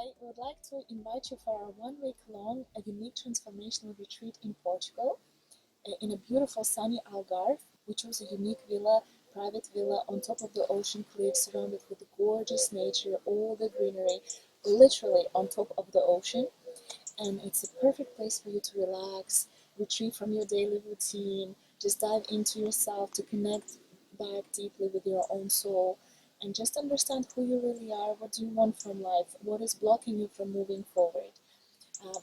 I would like to invite you for a 1 week long, a unique transformational retreat in Portugal, in a beautiful sunny Algarve. We chose a unique villa, private villa on top of the ocean cliff, surrounded with gorgeous nature, all the greenery, literally on top of the ocean. And it's a perfect place for you to relax, retreat from your daily routine, just dive into yourself to connect back deeply with your own soul and just understand who you really are, what do you want from life, what is blocking you from moving forward.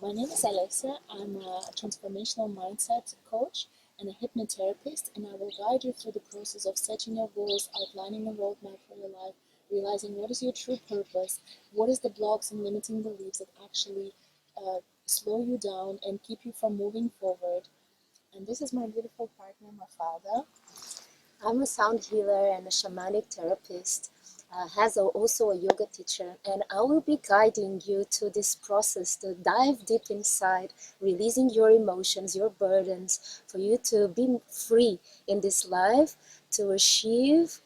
My name is Alesya. I'm a transformational mindset coach and a hypnotherapist, and I will guide you through the process of setting your goals, outlining a roadmap for your life, realizing what is your true purpose, what is the blocks and limiting beliefs that actually slow you down and keep you from moving forward. And this is my beautiful partner, Mafalda. I'm a sound healer and a shamanic therapist, also a yoga teacher, and I will be guiding you to this process to dive deep inside, releasing your emotions, your burdens, for you to be free in this life, to achieve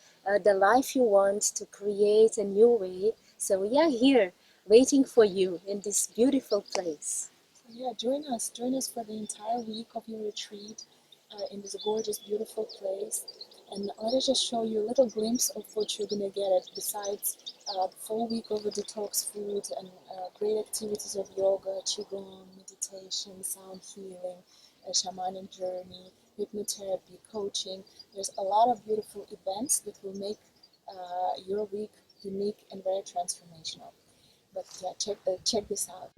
the life you want, to create a new way. So we are here waiting for you in this beautiful place. Yeah, join us for the entire week of your retreat in this gorgeous, beautiful place. And let us just show you a little glimpse of what you're gonna get besides full week of detox food and great activities of yoga, qi-gong, meditation, sound healing, a shamanic journey, hypnotherapy, coaching. There's a lot of beautiful events that will make your week unique and very transformational. But yeah, check this out.